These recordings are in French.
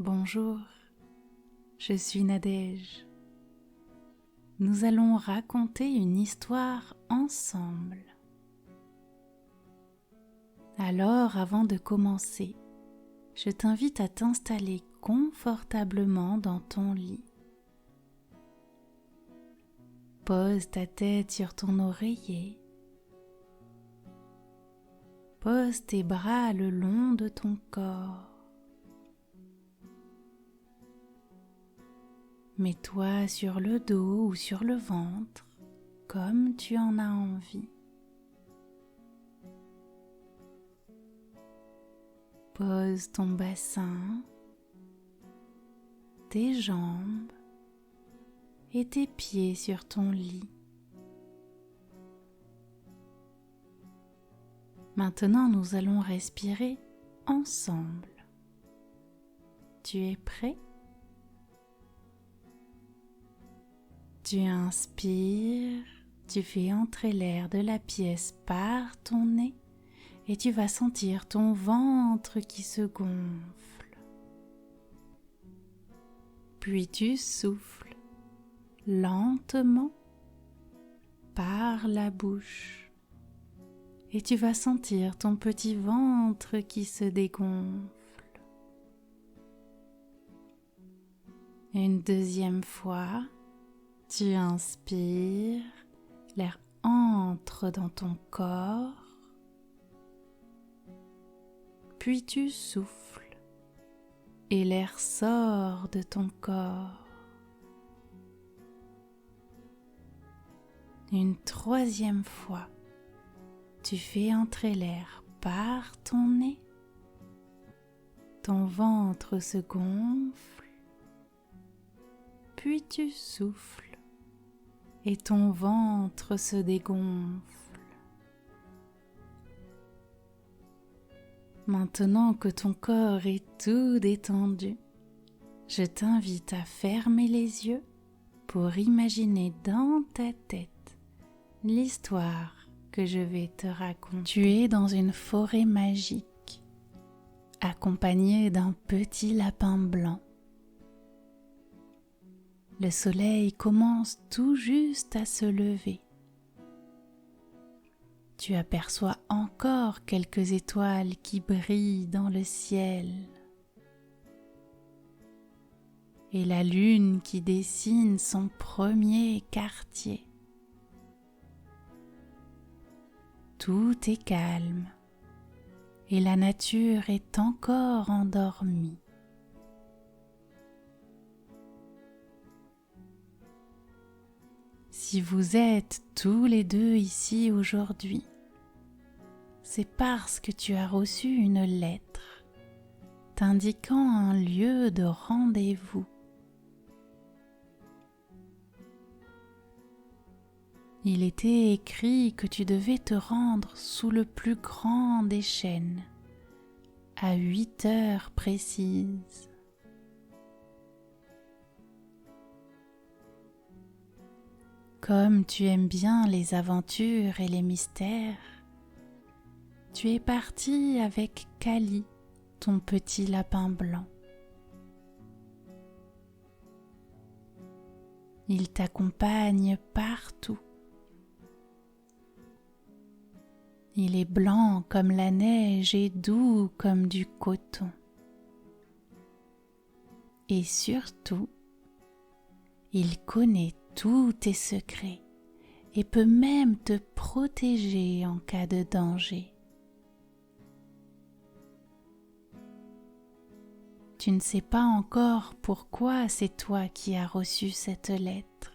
Bonjour, je suis Nadège. Nous allons raconter une histoire ensemble. Alors, avant de commencer, je t'invite à t'installer confortablement dans ton lit. Pose ta tête sur ton oreiller. Pose tes bras le long de ton corps. Mets-toi sur le dos ou sur le ventre, comme tu en as envie. Pose ton bassin, tes jambes et tes pieds sur ton lit. Maintenant, nous allons respirer ensemble. Tu es prêt? Tu inspires, tu fais entrer l'air de la pièce par ton nez et tu vas sentir ton ventre qui se gonfle. Puis tu souffles lentement par la bouche et tu vas sentir ton petit ventre qui se dégonfle. Une deuxième fois, tu inspires, l'air entre dans ton corps, puis tu souffles et l'air sort de ton corps. Une troisième fois, tu fais entrer l'air par ton nez, ton ventre se gonfle, puis tu souffles et ton ventre se dégonfle. Maintenant que ton corps est tout détendu, je t'invite à fermer les yeux pour imaginer dans ta tête l'histoire que je vais te raconter. Tu es dans une forêt magique, accompagné d'un petit lapin blanc. Le soleil commence tout juste à se lever. Tu aperçois encore quelques étoiles qui brillent dans le ciel. Et la lune qui dessine son premier quartier. Tout est calme et la nature est encore endormie. Si vous êtes tous les deux ici aujourd'hui, c'est parce que tu as reçu une lettre t'indiquant un lieu de rendez-vous. Il était écrit que tu devais te rendre sous le plus grand des chênes, à 8 heures précises. Comme tu aimes bien les aventures et les mystères, tu es parti avec Kali, ton petit lapin blanc. Il t'accompagne partout. Il est blanc comme la neige et doux comme du coton. Et surtout, il connaît tous tes secrets et peut même te protéger en cas de danger. Tu ne sais pas encore pourquoi c'est toi qui as reçu cette lettre,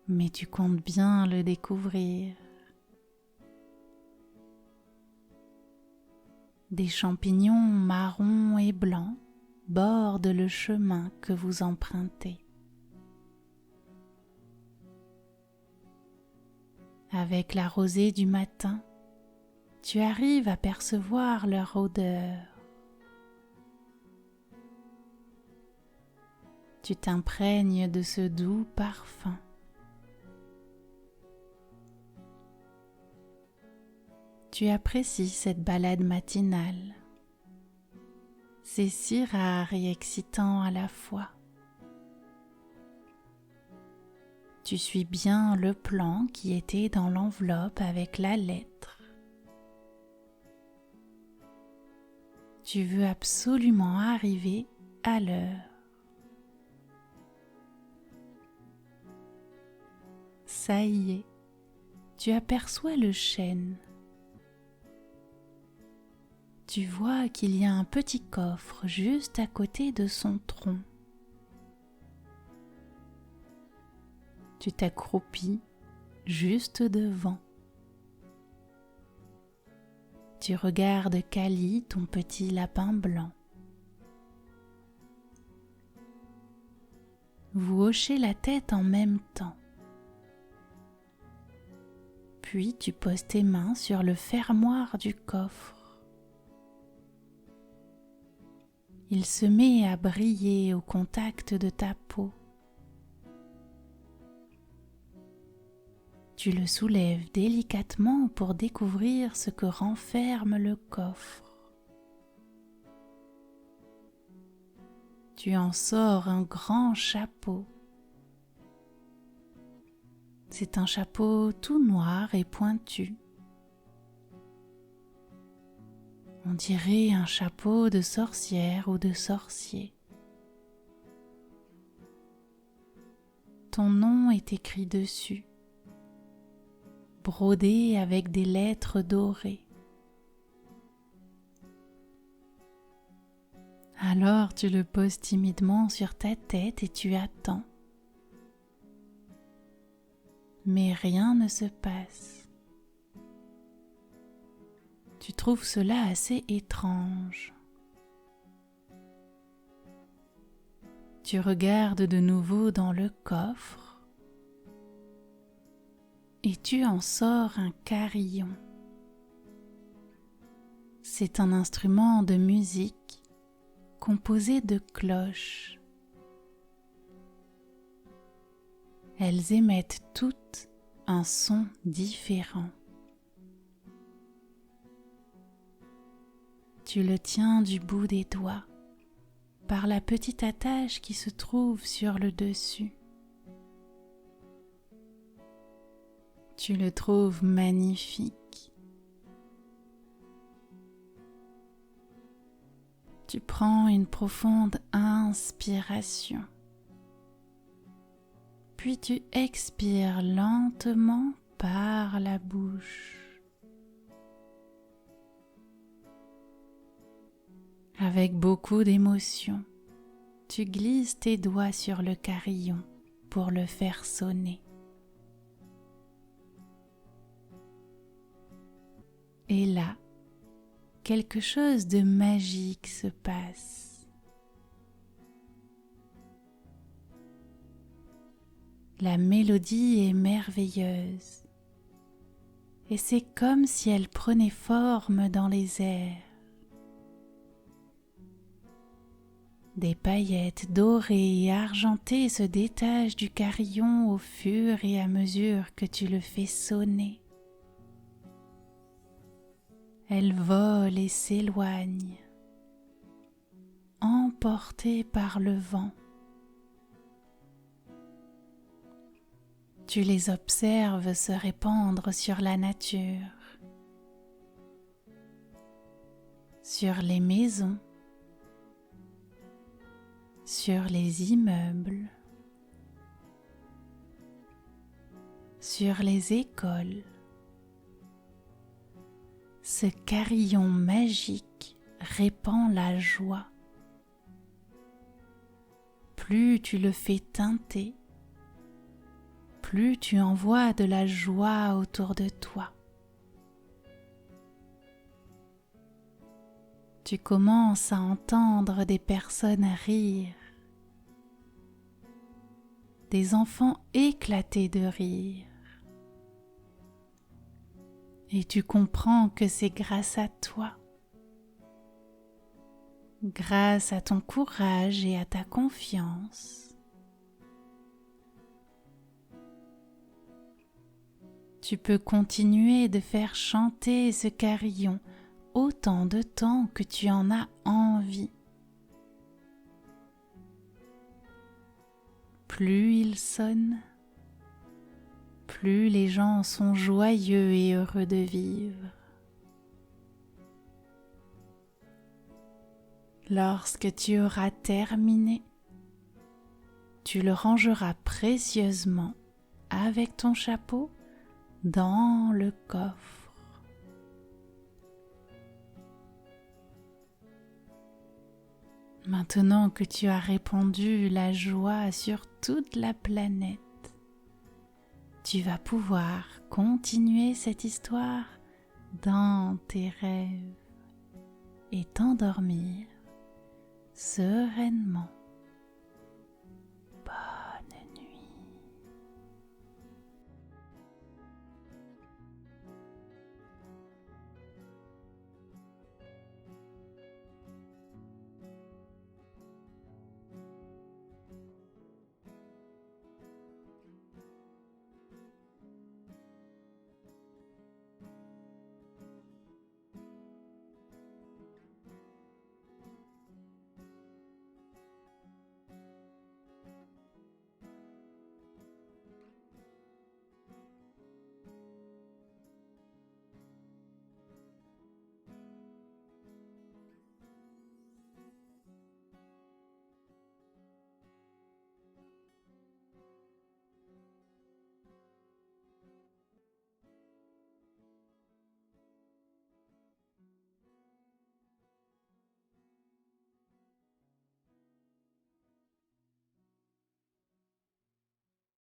mais tu comptes bien le découvrir. Des champignons marrons et blancs bordent le chemin que vous empruntez. Avec la rosée du matin, tu arrives à percevoir leur odeur. Tu t'imprègnes de ce doux parfum. Tu apprécies cette balade matinale. C'est si rare et excitant à la fois. Tu suis bien le plan qui était dans l'enveloppe avec la lettre. Tu veux absolument arriver à l'heure. Ça y est, tu aperçois le chêne. Tu vois qu'il y a un petit coffre juste à côté de son tronc. Tu t'accroupis juste devant. Tu regardes Kali, ton petit lapin blanc. Vous hochez la tête en même temps. Puis tu poses tes mains sur le fermoir du coffre. Il se met à briller au contact de ta peau. Tu le soulèves délicatement pour découvrir ce que renferme le coffre. Tu en sors un grand chapeau. C'est un chapeau tout noir et pointu. On dirait un chapeau de sorcière ou de sorcier. Ton nom est écrit dessus, brodé avec des lettres dorées. Alors tu le poses timidement sur ta tête et tu attends. Mais rien ne se passe. Tu trouves cela assez étrange. Tu regardes de nouveau dans le coffre et tu en sors un carillon. C'est un instrument de musique composé de cloches. Elles émettent toutes un son différent. Tu le tiens du bout des doigts par la petite attache qui se trouve sur le dessus. Tu le trouves magnifique. Tu prends une profonde inspiration. Puis tu expires lentement par la bouche. Avec beaucoup d'émotion, tu glisses tes doigts sur le carillon pour le faire sonner. Et là, quelque chose de magique se passe. La mélodie est merveilleuse et c'est comme si elle prenait forme dans les airs. Des paillettes dorées et argentées se détachent du carillon au fur et à mesure que tu le fais sonner. Elles volent et s'éloignent, emportées par le vent. Tu les observes se répandre sur la nature, sur les maisons, sur les immeubles, sur les écoles. Ce carillon magique répand la joie. Plus tu le fais tinter, plus tu envoies de la joie autour de toi. Tu commences à entendre des personnes rire, des enfants éclater de rire. Et tu comprends que c'est grâce à toi, grâce à ton courage et à ta confiance. Tu peux continuer de faire chanter ce carillon autant de temps que tu en as envie. plus il sonne, plus les gens sont joyeux et heureux de vivre. Lorsque tu auras terminé, tu le rangeras précieusement avec ton chapeau dans le coffre. Maintenant que tu as répandu la joie sur toute la planète, tu vas pouvoir continuer cette histoire dans tes rêves et t'endormir sereinement.